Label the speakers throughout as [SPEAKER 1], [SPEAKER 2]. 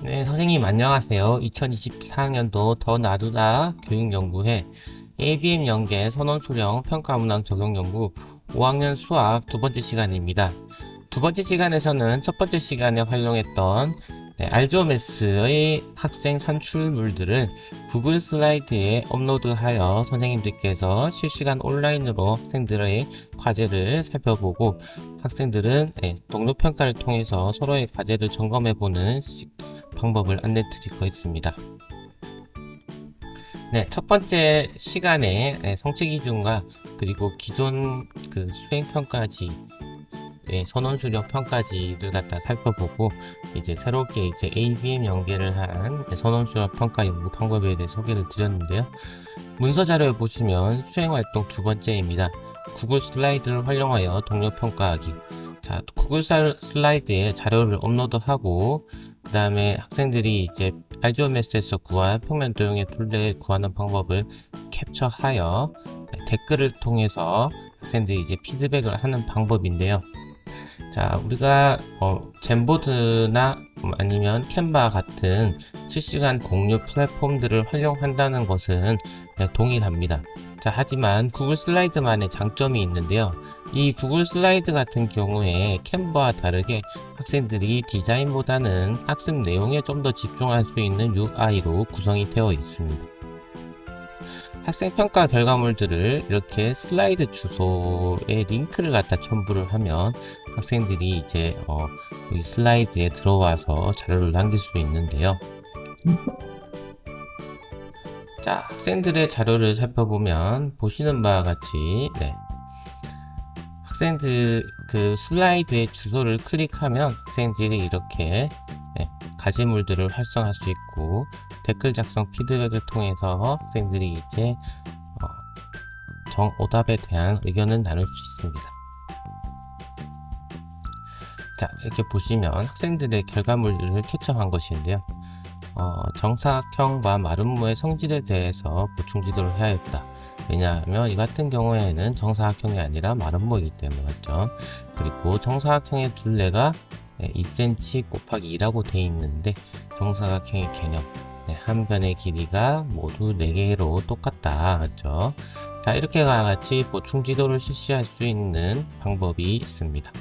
[SPEAKER 1] 네, 선생님 안녕하세요. 2024학년도 더 나누다 교육연구회 ABM 연계 선원수령 평가문항 적용연구 5학년 수학 두 번째 시간입니다. 두 번째 시간에서는 첫 번째 시간에 활용했던 알조메스의 학생 산출물들을 구글 슬라이드에 업로드하여 선생님들께서 실시간 온라인으로 학생들의 과제를 살펴보고 학생들은 동료 평가를 통해서 서로의 과제를 점검해보는 방법을 안내 드릴 거 있습니다. 네, 첫 번째 시간에 성취 기준과 그리고 기존 수행 평가지, 선원 수령 평가지를 갖다 살펴보고 이제 새롭게 이제 ABM 연계를 한 선원 수령 평가 연구 방법에 대해 소개를 드렸는데요. 문서 자료에 보시면 수행 활동 두 번째입니다. 구글 슬라이드를 활용하여 동료 평가하기. 자, 구글 슬라이드에 자료를 업로드하고 그 다음에 학생들이 이제 알조메스에서 구한 평면 도형의 둘레를 구하는 방법을 캡처하여 댓글을 통해서 학생들이 이제 피드백을 하는 방법인데요. 자, 우리가 젠보드나 아니면 캔바 같은 실시간 공유 플랫폼들을 활용한다는 것은 동일합니다. 자, 하지만 구글 슬라이드만의 장점이 있는데요. 이 구글 슬라이드 같은 경우에 캔버와 다르게 학생들이 디자인보다는 학습 내용에 좀 더 집중할 수 있는 UI로 구성이 되어 있습니다. 학생 평가 결과물들을 이렇게 슬라이드 주소에 링크를 갖다 첨부를 하면 학생들이 이제 이 슬라이드에 들어와서 자료를 남길 수 있는데요. 자, 학생들의 자료를 살펴보면 보시는 바와 같이 학생들 슬라이드의 주소를 클릭하면 학생들이 이렇게 가지물들을 활성화할 수 있고 댓글 작성 피드백을 통해서 학생들이 이제 정오답에 대한 의견을 나눌 수 있습니다. 자, 이렇게 보시면 학생들의 결과물을 캡처한 것인데요. 정사각형과 마름모의 성질에 대해서 보충 지도를 해야겠다. 왜냐하면 이 같은 경우에는 정사각형이 아니라 마름모이기 때문에 맞죠. 그리고 정사각형의 둘레가 2cm 곱하기 2라고 되어 있는데 정사각형의 개념 한 변의 길이가 모두 4개로 똑같다 맞죠. 자, 이렇게 같이 보충 지도를 실시할 수 있는 방법이 있습니다.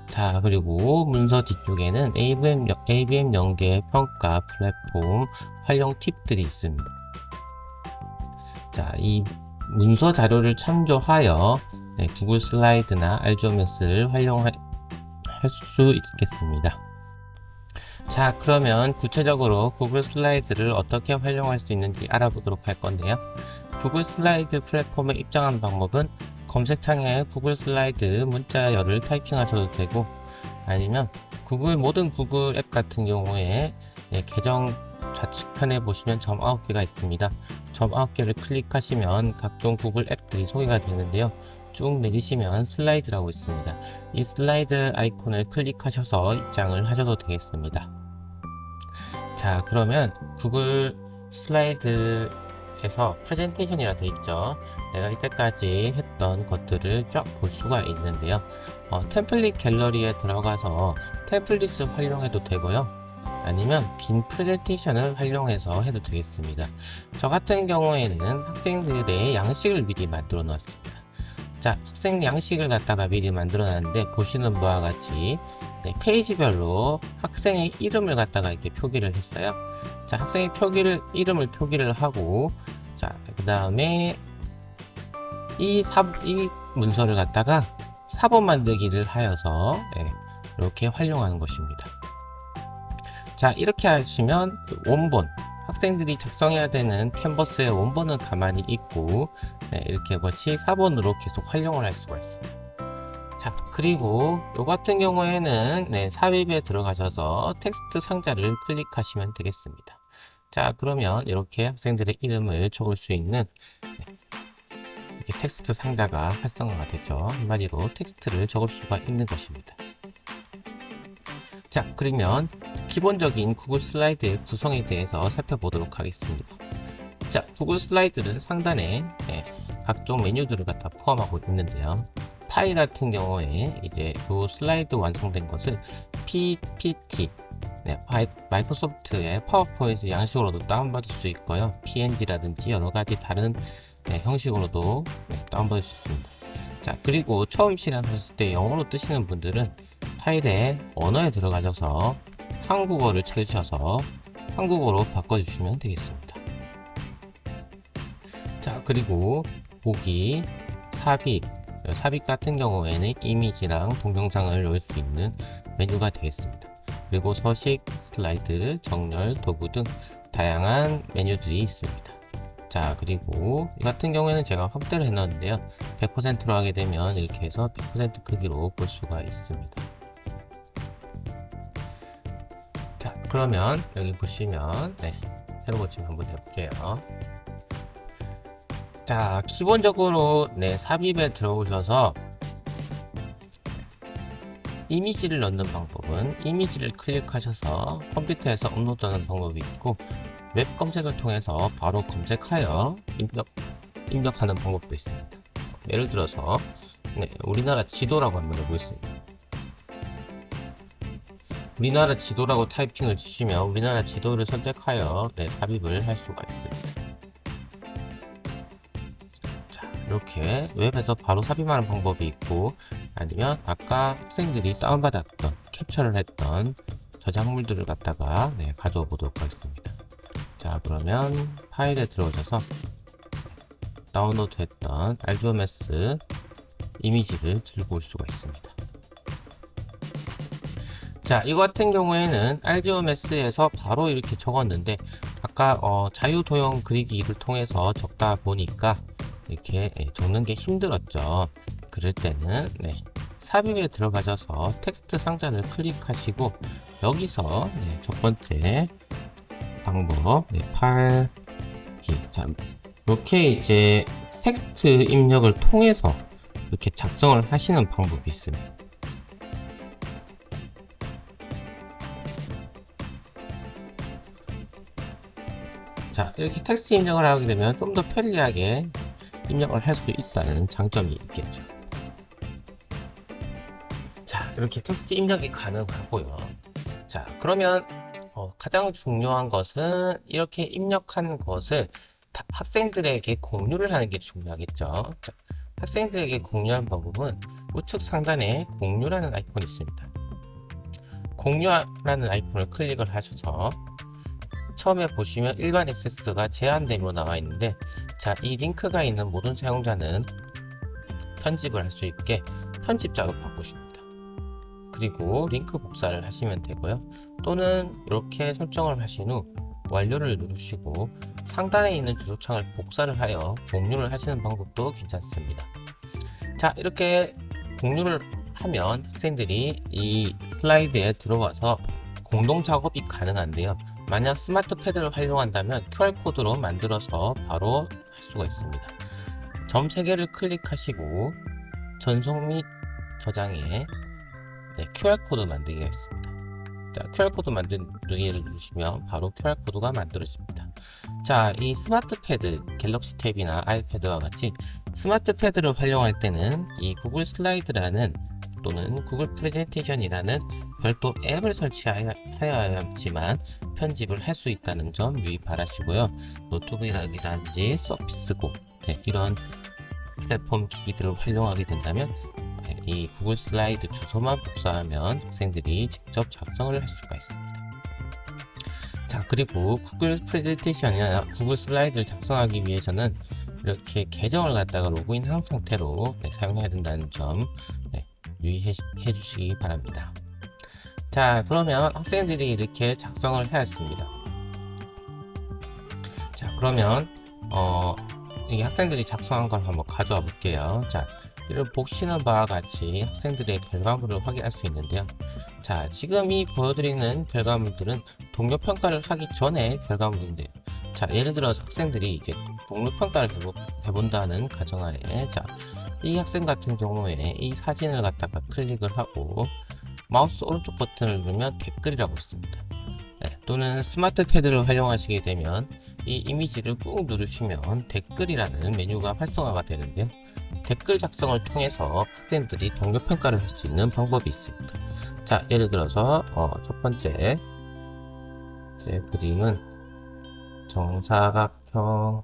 [SPEAKER 1] 자, 그리고 문서 뒤쪽에는 ABM 연계 평가 플랫폼 활용 팁들이 있습니다. 자, 이 문서 자료를 참조하여 구글 슬라이드나 알조메스를 활용할 수 있겠습니다. 자, 그러면 구체적으로 구글 슬라이드를 어떻게 활용할 수 있는지 알아보도록 할 건데요. 구글 슬라이드 플랫폼에 입장하는 방법은 검색창에 구글 슬라이드 문자열을 타이핑하셔도 되고 아니면 모든 구글 앱 같은 경우에 계정 좌측편에 보시면 점 9개가 있습니다. 점 9개를 클릭하시면 각종 구글 앱들이 소개가 되는데요. 쭉 내리시면 슬라이드라고 있습니다. 이 슬라이드 아이콘을 클릭하셔서 입장을 하셔도 되겠습니다. 자, 그러면 구글 슬라이드에서 프레젠테이션이라 되어 있죠. 내가 이때까지 했던 것들을 쫙 볼 수가 있는데요. 템플릿 갤러리에 들어가서 템플릿을 활용해도 되고요. 아니면 빈 프레젠테이션을 활용해서 해도 되겠습니다. 저 같은 경우에는 학생들의 양식을 미리 만들어 놨습니다. 자, 학생 양식을 갖다가 미리 만들어 놨는데 보시는 바와 같이 페이지별로 학생의 이름을 갖다가 이렇게 표기를 했어요. 자, 학생의 이름을 표기를 하고 자, 그 다음에 이 문서를 갖다가 사본 만들기를 하여서 이렇게 활용하는 것입니다. 자, 이렇게 하시면 원본 학생들이 작성해야 되는 캔버스의 원본은 가만히 있고 이렇게 같이 사본으로 계속 활용을 할 수가 있어요. 자, 그리고 요 같은 경우에는 삽입에 들어가셔서 텍스트 상자를 클릭하시면 되겠습니다. 자, 그러면 이렇게 학생들의 이름을 적을 수 있는 이렇게 텍스트 상자가 활성화가 되죠. 한마디로 텍스트를 적을 수가 있는 것입니다. 자, 그러면 기본적인 구글 슬라이드의 구성에 대해서 살펴보도록 하겠습니다. 자, 구글 슬라이드는 상단에 각종 메뉴들을 갖다 포함하고 있는데요. 파일 같은 경우에 이제 요 슬라이드 완성된 것을 PPT, 마이크로소프트의 파워포인트 양식으로도 다운받을 수 있고요. PNG라든지 여러 가지 다른 형식으로도 다운받을 수 있습니다. 자, 그리고 처음 실행하셨을 때 영어로 뜨시는 분들은 파일의 언어에 들어가셔서 한국어를 찾으셔서 한국어로 바꿔주시면 되겠습니다. 자, 그리고 보기, 삽입 같은 경우에는 이미지랑 동영상을 넣을 수 있는 메뉴가 되겠습니다. 그리고 서식, 슬라이드, 정렬, 도구 등 다양한 메뉴들이 있습니다. 자, 그리고 이 같은 경우에는 제가 확대를 해 넣었는데요. 100%로 하게 되면 이렇게 해서 100% 크기로 볼 수가 있습니다. 자, 그러면 여기 보시면 새로 고침 한번 해볼게요. 자, 기본적으로 삽입에 들어오셔서 이미지를 넣는 방법은 이미지를 클릭하셔서 컴퓨터에서 업로드하는 방법이 있고, 웹 검색을 통해서 바로 검색하여 입력하는 방법도 있습니다. 예를 들어서 우리나라 지도라고 한번 해보겠습니다. 우리나라 지도라고 타이핑을 치시면 우리나라 지도를 선택하여 삽입을 할 수가 있습니다. 자, 이렇게 웹에서 바로 삽입하는 방법이 있고, 아니면 아까 학생들이 다운받았던 캡처를 했던 저작물들을 갖다가 가져오 보도록 하겠습니다. 자, 그러면 파일에 들어오셔서 다운로드 했던 RGOMS 이미지를 들고 올 수가 있습니다. 자, 이거 같은 경우에는 RGOMS에서 바로 이렇게 적었는데, 아까 자유도형 그리기를 통해서 적다 보니까 이렇게 적는 게 힘들었죠. 그럴 때는 삽입에 들어가셔서 텍스트 상자를 클릭하시고, 여기서 첫 번째 방법 팔기. 자, 이렇게 이제 텍스트 입력을 통해서 이렇게 작성을 하시는 방법이 있습니다. 자, 이렇게 텍스트 입력을 하게 되면 좀 더 편리하게 입력을 할 수 있다는 장점이 있겠죠. 자, 이렇게 텍스트 입력이 가능하고요. 자, 그러면 가장 중요한 것은 이렇게 입력한 것을 학생들에게 공유를 하는 게 중요하겠죠. 자, 학생들에게 공유하는 방법은 우측 상단에 공유라는 아이콘이 있습니다. 공유라는 아이콘을 클릭을 하셔서 처음에 보시면 일반 액세스가 제한됨으로 나와 있는데, 자, 이 링크가 있는 모든 사용자는 편집을 할 수 있게 편집자로 바꾸십니다. 그리고 링크 복사를 하시면 되고요. 또는 이렇게 설정을 하신 후 완료를 누르시고 상단에 있는 주소창을 복사를 하여 공유를 하시는 방법도 괜찮습니다. 자, 이렇게 공유를 하면 학생들이 이 슬라이드에 들어와서 공동 작업이 가능한데요. 만약 스마트 패드를 활용한다면 QR코드로 만들어서 바로 할 수가 있습니다. 점 3개를 클릭하시고 전송 및 저장에 QR코드 만들기가 있습니다. 자, QR코드 만들기를 누르시면 바로 QR코드가 만들어집니다. 자, 이 스마트 패드, 갤럭시 탭이나 아이패드와 같이 스마트 패드를 활용할 때는 이 구글 슬라이드라는 또는 구글 프레젠테이션이라는 별도 앱을 설치하여야 하지만 편집을 할 수 있다는 점 유의 바라시고요. 노트북이라든지 서피스고 이런 플랫폼 기기들을 활용하게 된다면 이 구글 슬라이드 주소만 복사하면 학생들이 직접 작성을 할 수가 있습니다. 자, 그리고 구글 프레젠테이션이나 구글 슬라이드를 작성하기 위해서는 이렇게 계정을 갖다가 로그인한 상태로 사용해야 된다는 점 유의해 주시기 바랍니다. 자, 그러면 학생들이 이렇게 작성을 하였습니다. 자, 그러면 이 학생들이 작성한 걸 한번 가져와 볼게요. 자, 이를 보시는 바와 같이 학생들의 결과물을 확인할 수 있는데요. 자, 지금 이 보여드리는 결과물들은 동료 평가를 하기 전에 결과물인데요. 자, 예를 들어서 학생들이 이제 동료 평가를 해본다는 가정하에, 자, 이 학생 같은 경우에 이 사진을 갖다가 클릭을 하고 마우스 오른쪽 버튼을 누르면 댓글이라고 있습니다. 또는 스마트 패드를 활용하시게 되면 이 이미지를 꾹 누르시면 댓글이라는 메뉴가 활성화가 되는데요. 댓글 작성을 통해서 학생들이 동료 평가를 할 수 있는 방법이 있습니다. 자, 예를 들어서 첫 번째 제 그림은 정사각형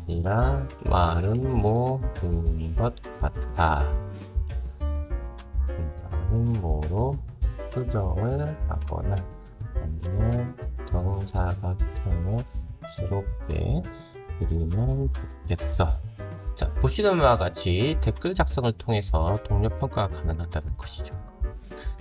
[SPEAKER 1] 이라 말은 뭐인 것 같아. 말은 뭐로 수정을 하거나 아니면 정사각형을 새롭게 그리면 좋겠어. 자, 보시는 바와 같이 댓글 작성을 통해서 동료 평가가 가능하다는 것이죠.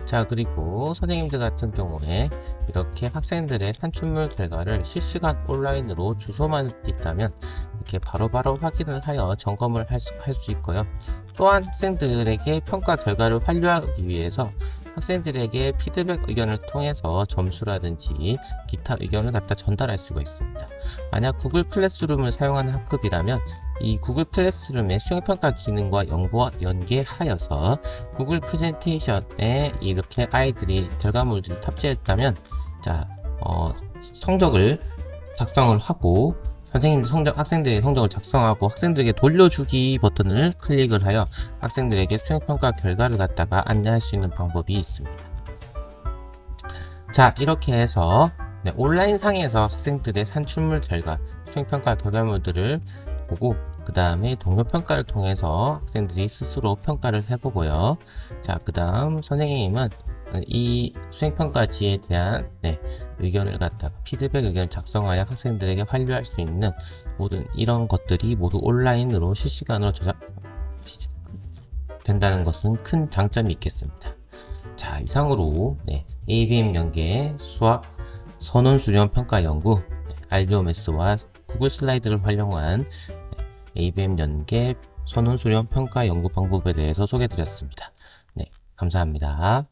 [SPEAKER 1] 자, 그리고 선생님들 같은 경우에 이렇게 학생들의 산출물 결과를 실시간 온라인으로 주소만 있다면 이렇게 바로바로 확인을 하여 점검을 할 수 있고요. 또한 학생들에게 평가 결과를 완료하기 위해서 학생들에게 피드백 의견을 통해서 점수라든지 기타 의견을 갖다 전달할 수가 있습니다. 만약 구글 클래스룸을 사용하는 학급이라면 이 구글 클래스룸의 수행평가 기능과 연계하여서 구글 프레젠테이션에 이렇게 아이들이 결과물들을 탑재했다면 자, 성적을 작성을 하고 학생들의 성적을 작성하고 학생들에게 돌려주기 버튼을 클릭을 하여 학생들에게 수행평가 결과를 갖다가 안내할 수 있는 방법이 있습니다. 자, 이렇게 해서 온라인 상에서 학생들의 산출물 결과, 수행평가 결과물들을 보고 그 다음에 동료 평가를 통해서 학생들이 스스로 평가를 해보고요. 자, 그 다음 선생님은 이 수행평가지에 대한 의견을 갖다가 피드백 의견을 작성하여 학생들에게 완료할 수 있는 모든 이런 것들이 모두 온라인으로 실시간으로 된다는 것은 큰 장점이 있겠습니다. 자, 이상으로 ABM 연계 수학 선원 수련 평가 연구 RBOMS와 구글 슬라이드를 활용한 ABM 연계 선원 수련 평가 연구 방법에 대해서 소개해 드렸습니다. 네, 감사합니다.